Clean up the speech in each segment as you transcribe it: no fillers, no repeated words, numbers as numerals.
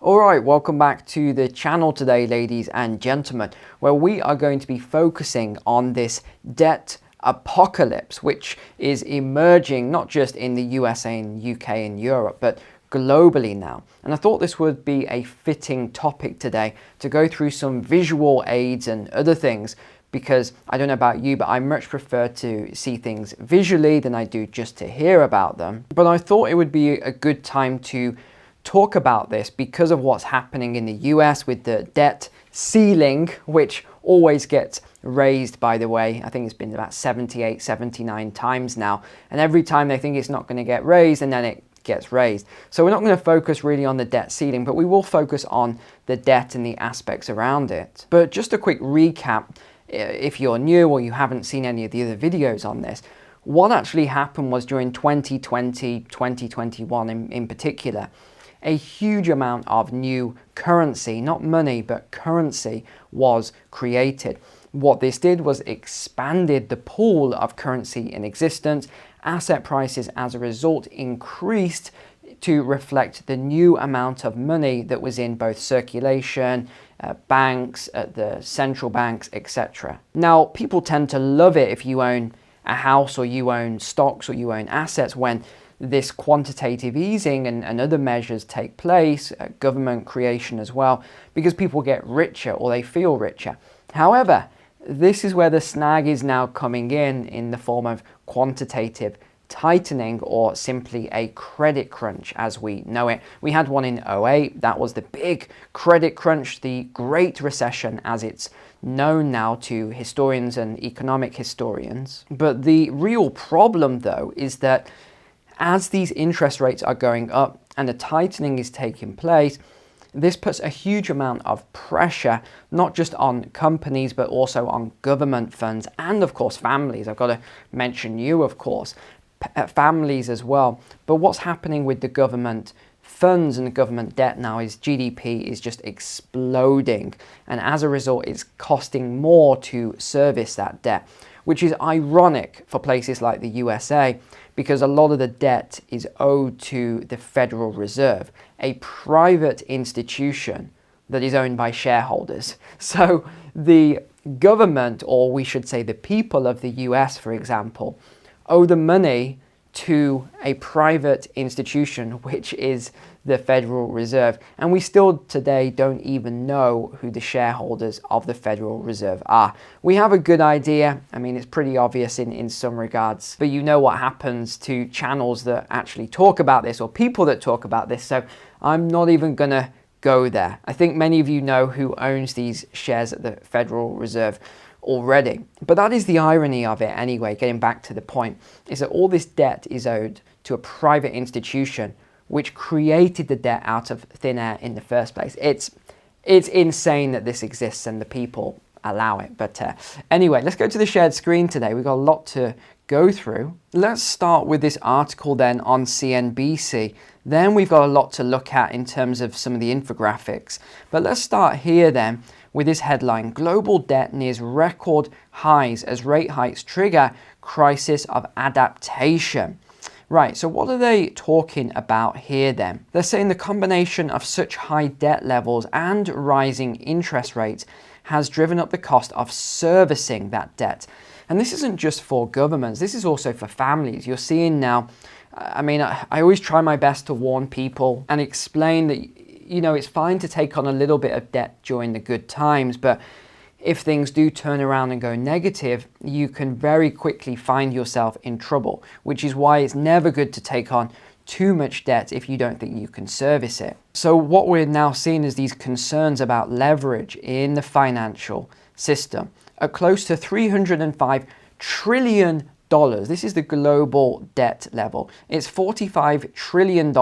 Alright, welcome back to the channel today, ladies and gentlemen, where we are going to be focusing on this debt apocalypse, which is emerging not just in the USA and UK and Europe, but globally now. And I thought this would be a fitting topic today to go through some visual aids and other things, because I don't know about you, but I much prefer to see things visually than I do just to hear about them. But I thought it would be a good time to talk about this because of what's happening in the US with the debt ceiling, which always gets raised, by the way. I think it's been about 78, 79 times now. And every time they think it's not going to get raised, and then it gets raised. So we're not going to focus really on the debt ceiling, but we will focus on the debt and the aspects around it. But just a quick recap, if you're new or you haven't seen any of the other videos on this, what actually happened was during 2020, 2021 in particular, a huge amount of new currency, not money, but currency was created. What this did was expanded the pool of currency in existence. Asset prices as a result increased to reflect the new amount of money that was in both circulation, banks, the central banks, etc. Now, people tend to love it if you own a house or you own stocks or you own assets when this quantitative easing and other measures take place, government creation as well, because people get richer or they feel richer. However, this is where the snag is now coming in the form of quantitative tightening, or simply a credit crunch as we know it. We had one in 08, that was the big credit crunch, the Great Recession as it's known now to historians and economic historians. But the real problem though is that as these interest rates are going up and the tightening is taking place, this puts a huge amount of pressure, not just on companies, but also on government funds and, of course, families. I've got to mention you, of course, families as well. But what's happening with the government funds and the government debt now is GDP is just exploding. And as a result, it's costing more to service that debt, which is ironic for places like the USA, because a lot of the debt is owed to the Federal Reserve, a private institution that is owned by shareholders. So the government, or we should say the people of the US, for example, owe the money to a private institution, which is the Federal Reserve. And we still today don't even know who the shareholders of the Federal Reserve are. We have a good idea. I mean, it's pretty obvious in some regards, but you know what happens to channels that actually talk about this or people that talk about this. So I'm not even gonna go there. I think many of you know who owns these shares at the Federal Reserve already. But that is the irony of it anyway, getting back to the point, is that all this debt is owed to a private institution which created the debt out of thin air in the first place. It's insane that this exists and the people allow it. But anyway, let's go to the shared screen today. We've got a lot to go through. Let's start with this article then on CNBC. Then we've got a lot to look at in terms of some of the infographics. But let's start here then with this headline: global debt nears record highs as rate hikes trigger crisis of adaptation. Right, so what are they talking about here then? They're saying the combination of such high debt levels and rising interest rates has driven up the cost of servicing that debt. And this isn't just for governments, this is also for families. You're seeing now, I mean, I always try my best to warn people and explain that, you know, it's fine to take on a little bit of debt during the good times, but if things do turn around and go negative, you can very quickly find yourself in trouble, which is why it's never good to take on too much debt if you don't think you can service it. So what we're now seeing is these concerns about leverage in the financial system at close to $305 trillion. This is the global debt level. It's $45 trillion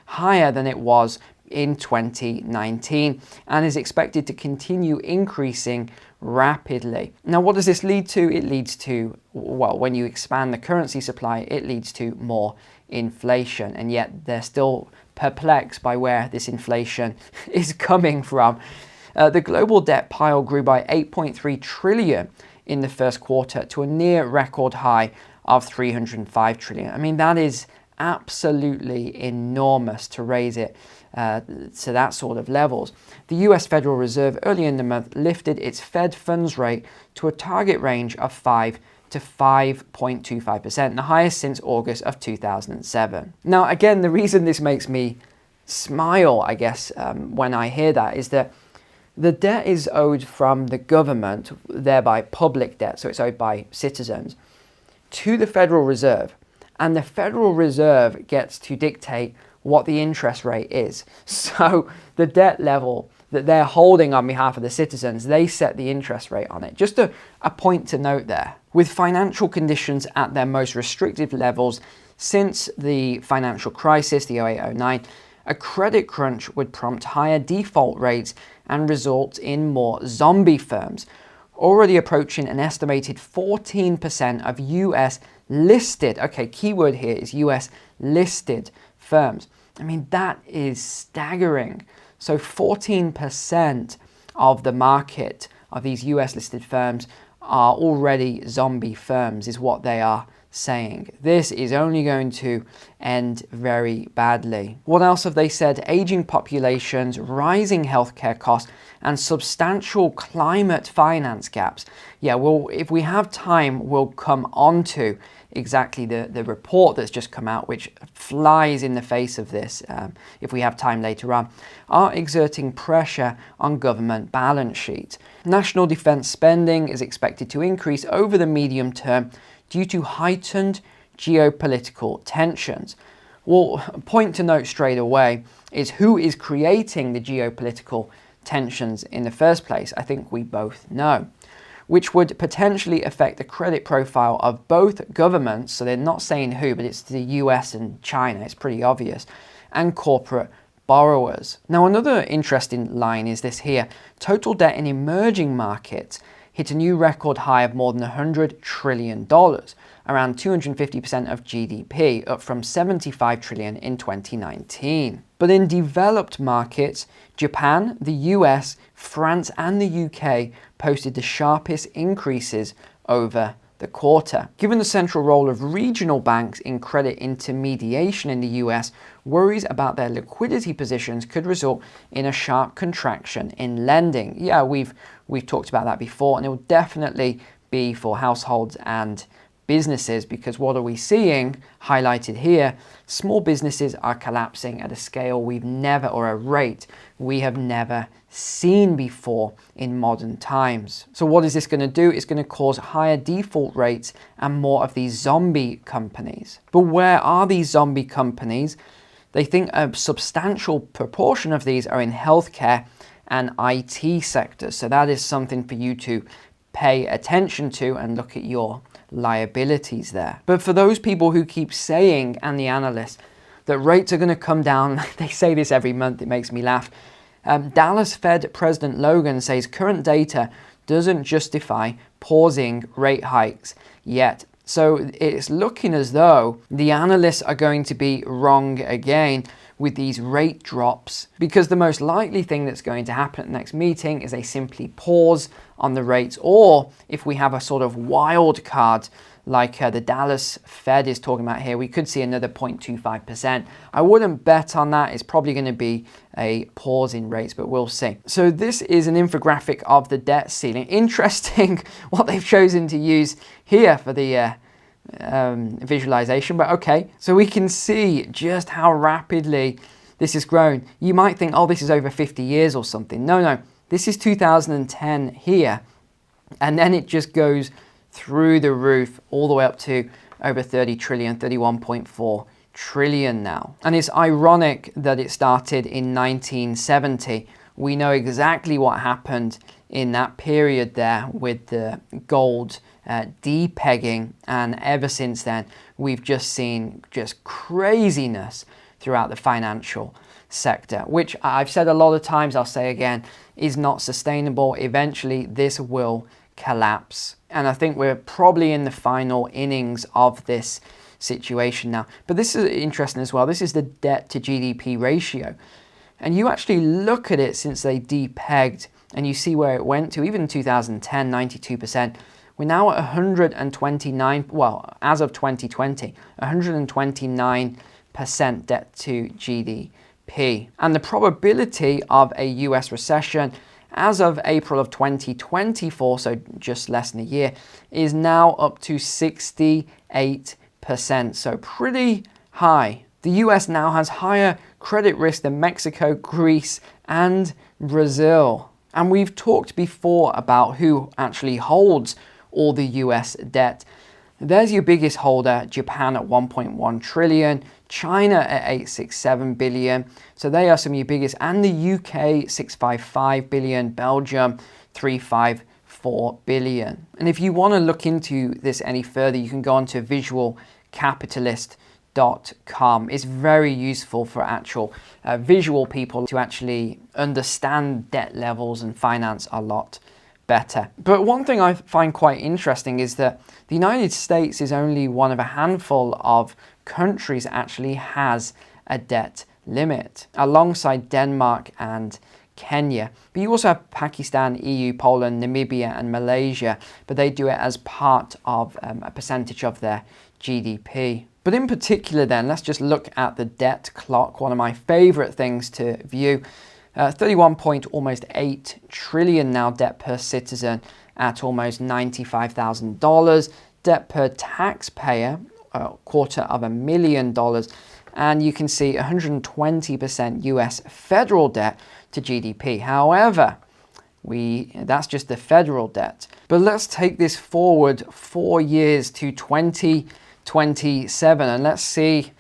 higher than it was in 2019 and is expected to continue increasing rapidly. Now, what does this lead to? It leads to, well, when you expand the currency supply, it leads to more inflation, and yet they're still perplexed by where this inflation is coming from. The global debt pile grew by 8.3 trillion in the first quarter to a near record high of 305 trillion. I mean, that is absolutely enormous to raise it to that sort of levels. The US Federal Reserve earlier in the month lifted its Fed funds rate to a target range of 5 to 5.25%, the highest since August of 2007. Now, again, the reason this makes me smile, I guess, when I hear that is that the debt is owed from the government, thereby public debt, so it's owed by citizens, to the Federal Reserve. And the Federal Reserve gets to dictate what the interest rate is. So the debt level that they're holding on behalf of the citizens, they set the interest rate on it. Just a point to note there. With financial conditions at their most restrictive levels since the financial crisis, the 08-09, a credit crunch would prompt higher default rates and result in more zombie firms, already approaching an estimated 14% of US listed, okay, keyword here is US listed firms. I mean, that is staggering. So 14% of the market of these US listed firms are already zombie firms, is what they are saying. This is only going to end very badly. What else have they said? Aging populations, rising healthcare costs, and substantial climate finance gaps. Yeah, well, if we have time, we'll come on to exactly the report that's just come out, which flies in the face of this, if we have time later on, are exerting pressure on government balance sheets. National defense spending is expected to increase over the medium term due to heightened geopolitical tensions. Well, a point to note straight away is who is creating the geopolitical tensions in the first place. I think we both know, which would potentially affect the credit profile of both governments, so they're not saying who, but it's the US and China, it's pretty obvious, and corporate borrowers. Now, another interesting line is this here. Total debt in emerging markets hit a new record high of more than $100 trillion, around 250% of GDP, up from $75 trillion in 2019. But in developed markets, Japan, the US, France, and the UK posted the sharpest increases over the quarter. Given the central role of regional banks in credit intermediation in the US, worries about their liquidity positions could result in a sharp contraction in lending. Yeah, we've talked about that before, and it will definitely be for households and businesses, because what are we seeing highlighted here? Small businesses are collapsing at a scale we've never, or a rate we have never seen before in modern times. So what is this going to do? It's going to cause higher default rates and more of these zombie companies. But where are these zombie companies? They think a substantial proportion of these are in healthcare and IT sectors. So that is something for you to pay attention to and look at your liabilities there. But for those people who keep saying, and the analysts, that rates are going to come down, they say this every month, it makes me laugh. Dallas Fed President Logan says current data doesn't justify pausing rate hikes yet. So it's looking as though the analysts are going to be wrong again with these rate drops, because the most likely thing that's going to happen at the next meeting is they simply pause on the rates, or if we have a sort of wild card like the Dallas Fed is talking about here, we could see another 0.25%. I wouldn't bet on that. It's probably going to be a pause in rates, but we'll see. So this is an infographic of the debt ceiling. Interesting what they've chosen to use here for the visualization, but okay. So we can see just how rapidly this has grown. You might think, oh, this is over 50 years or something. No, this is 2010 here. And then it just goes through the roof all the way up to over 30 trillion, 31.4 trillion now. And it's ironic that it started in 1970. We know exactly what happened in that period there with the gold depegging, and ever since then we've just seen just craziness throughout the financial sector, which I've said a lot of times, I'll say again, is not sustainable. Eventually this will collapse, and I think we're probably in the final innings of this situation now. But this is interesting as well. This is the debt to GDP ratio, and you actually look at it since they depegged and you see where it went to. Even in 2010, 92%. We're now at 129, well, as of 2020, 129% debt to GDP. And the probability of a US recession as of April of 2024, so just less than a year, is now up to 68%, so pretty high. The US now has higher credit risk than Mexico, Greece, and Brazil. And we've talked before about who actually holds all the US debt. There's your biggest holder, Japan at 1.1 trillion, China at 867 billion. So they are some of your biggest, and the UK 655 billion, Belgium 354 billion. And if you want to look into this any further, you can go on to visualcapitalist.com. It's very useful for actual visual people to actually understand debt levels and finance a lot better. But one thing I find quite interesting is that the United States is only one of a handful of countries that actually has a debt limit, alongside Denmark and Kenya. But you also have Pakistan, EU, Poland, Namibia, and Malaysia, but they do it as part of a percentage of their GDP. But in particular then, let's just look at the debt clock, one of my favorite things to view. 31.8 trillion now debt per citizen at almost $95,000. Debt per taxpayer, $250,000. And you can see 120% US federal debt to GDP. However, that's just the federal debt. But let's take this forward 4 years to 2027 and let's see,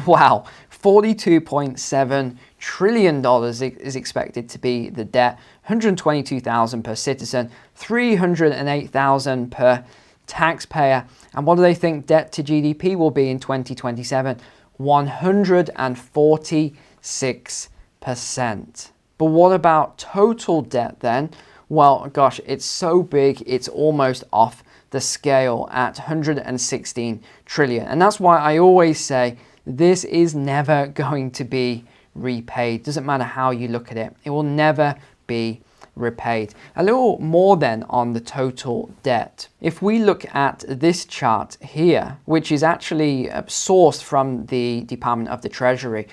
wow, $42.7 trillion is expected to be the debt, 122,000 per citizen, 308,000 per taxpayer. And what do they think debt to GDP will be in 2027? 146%. But what about total debt then? Well, gosh, it's so big, it's almost off the scale at 116 trillion. And that's why I always say this is never going to be repaid. Doesn't matter how you look at it. It will never be repaid. A little more then on the total debt. If we look at this chart here, which is actually sourced from the Department of the Treasury,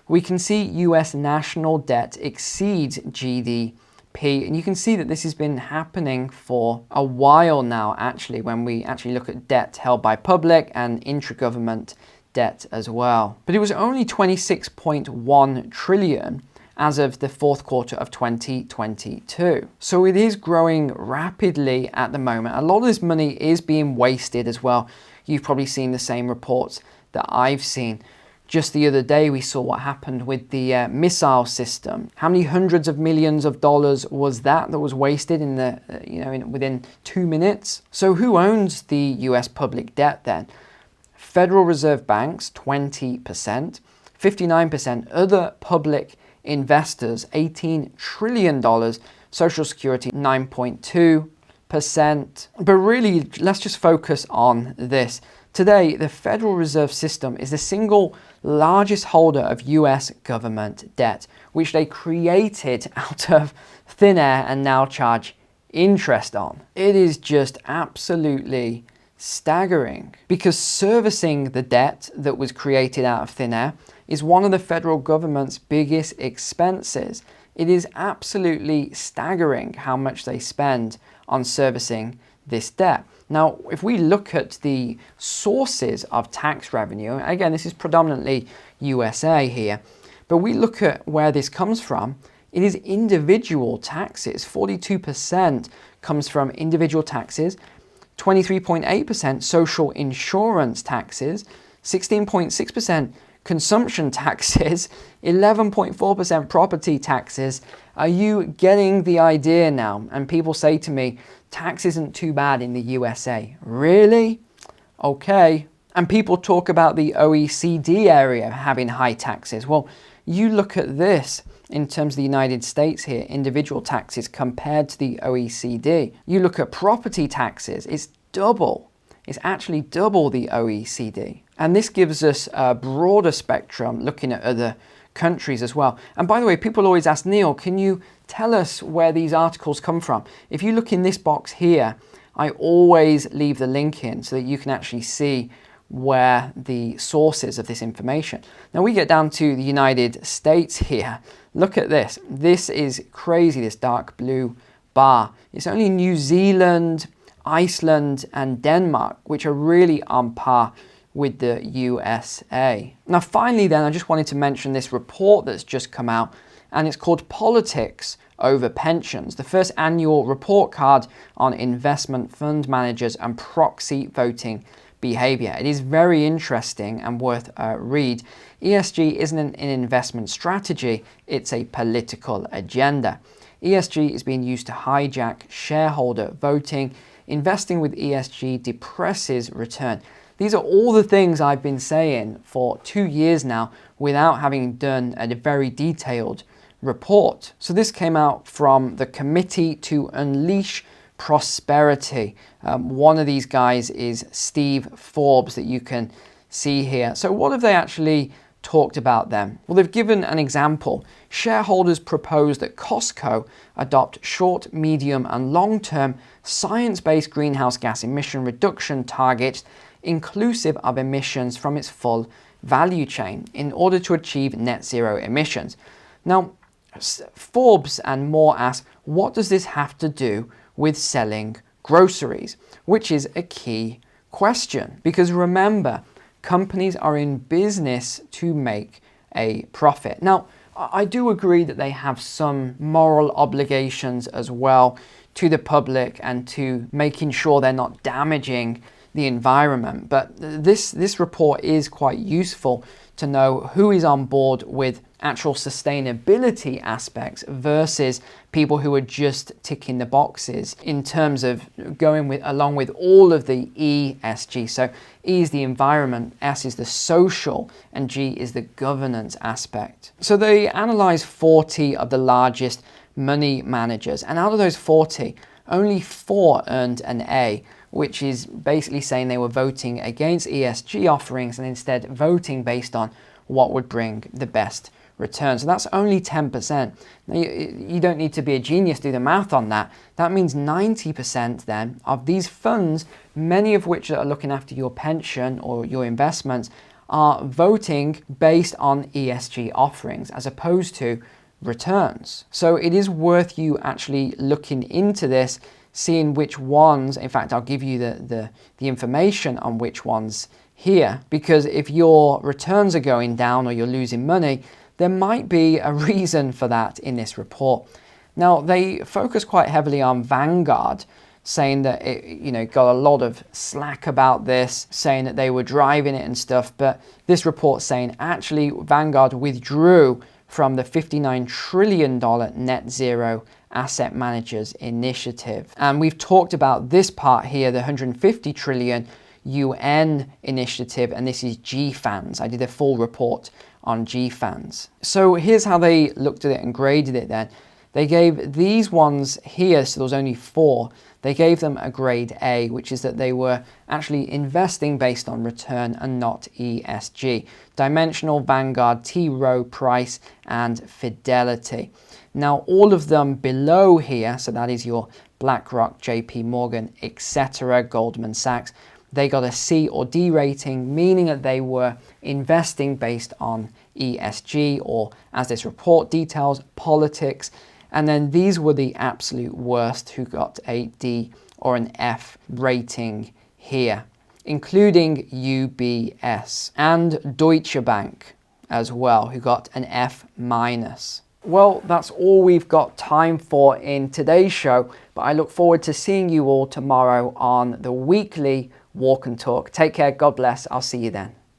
we can see US national debt exceeds GDP. And you can see that this has been happening for a while now, actually, when we actually look at debt held by public and intra-government debt as well. But it was only 26.1 trillion as of the fourth quarter of 2022. So it is growing rapidly at the moment. A lot of this money is being wasted as well. You've probably seen the same reports that I've seen. Just the other day, we saw what happened with the missile system. How many hundreds of millions of dollars was that was wasted in the, within 2 minutes? So who owns the US public debt then? Federal Reserve banks, 20%, 59% other public investors, $18 trillion, Social Security, 9.2%. But really, let's just focus on this. Today, the Federal Reserve System is the single largest holder of US government debt, which they created out of thin air and now charge interest on. It is just absolutely staggering, because servicing the debt that was created out of thin air is one of the federal government's biggest expenses. It is absolutely staggering how much they spend on servicing this debt. Now, if we look at the sources of tax revenue, again, this is predominantly USA here, but we look at where this comes from, it is individual taxes. 42% comes from individual taxes, 23.8% social insurance taxes, 16.6% consumption taxes, 11.4% property taxes. Are you getting the idea now? And people say to me, tax isn't too bad in the USA. Really? Okay. And people talk about the OECD area having high taxes. Well, you look at this in terms of the United States here, individual taxes compared to the OECD. You look at property taxes, it's double. It's actually double the OECD. And this gives us a broader spectrum looking at other countries as well. And by the way, people always ask, Neil, can you tell us where these articles come from? If you look in this box here, I always leave the link in so that you can actually see where the sources of this information. Now we get down to the United States here. Look at this. This is crazy, this dark blue bar. It's only New Zealand, Iceland, and Denmark which are really on par with the USA. Now finally then, I just wanted to mention this report that's just come out, and it's called Politics Over Pensions, the first annual report card on investment fund managers and proxy voting behavior. It is very interesting and worth a read. ESG isn't an investment strategy, it's a political agenda. ESG is being used to hijack shareholder voting. Investing with ESG depresses return. These are all the things I've been saying for 2 years now without having done a very detailed report. So this came out from the Committee to Unleash Prosperity. One of these guys is Steve Forbes that you can see here. So what have they actually talked about then? Well, they've given an example. Shareholders propose that Costco adopt short, medium, and long-term science-based greenhouse gas emission reduction targets inclusive of emissions from its full value chain in order to achieve net zero emissions. Now, Forbes and more ask, what does this have to do with selling groceries? Which is a key question, because remember, companies are in business to make a profit. Now, I do agree that they have some moral obligations as well to the public and to making sure they're not damaging the environment. But this report is quite useful to know who is on board with actual sustainability aspects versus people who are just ticking the boxes in terms of going along with all of the ESG. So E is the environment, S is the social, and G is the governance aspect. So they analyzed 40 of the largest money managers, and out of those 40, only 4 earned an A, which is basically saying they were voting against ESG offerings and instead voting based on what would bring the best return. So that's only 10%. Now, you don't need to be a genius to do the math on that. That means 90% then of these funds, many of which are looking after your pension or your investments, are voting based on ESG offerings as opposed to returns. So it is worth you actually looking into this, seeing which ones, in fact, I'll give you the information on which ones here, because if your returns are going down or you're losing money, there might be a reason for that in this report. Now, they focus quite heavily on Vanguard, saying that it got a lot of slack about this, saying that they were driving it and stuff, but this report saying actually Vanguard withdrew from the $59 trillion net zero asset managers initiative. And we've talked about this part here, the 150 trillion UN initiative, and this is GFANZ. I did a full report on GFANZ. So here's how they looked at it and graded it then. They gave these ones here, so there was only 4, they gave them a grade A, which is that they were actually investing based on return and not ESG. Dimensional, Vanguard, T. Rowe Price, and Fidelity. Now, all of them below here, so that is your BlackRock, JP Morgan, etc., Goldman Sachs, they got a C or D rating, meaning that they were investing based on ESG, or as this report details, politics. And then these were the absolute worst, who got a D or an F rating here, including UBS and Deutsche Bank as well, who got an F minus. Well, that's all we've got time for in today's show, but I look forward to seeing you all tomorrow on the weekly Walk and Talk. Take care, God bless, I'll see you then.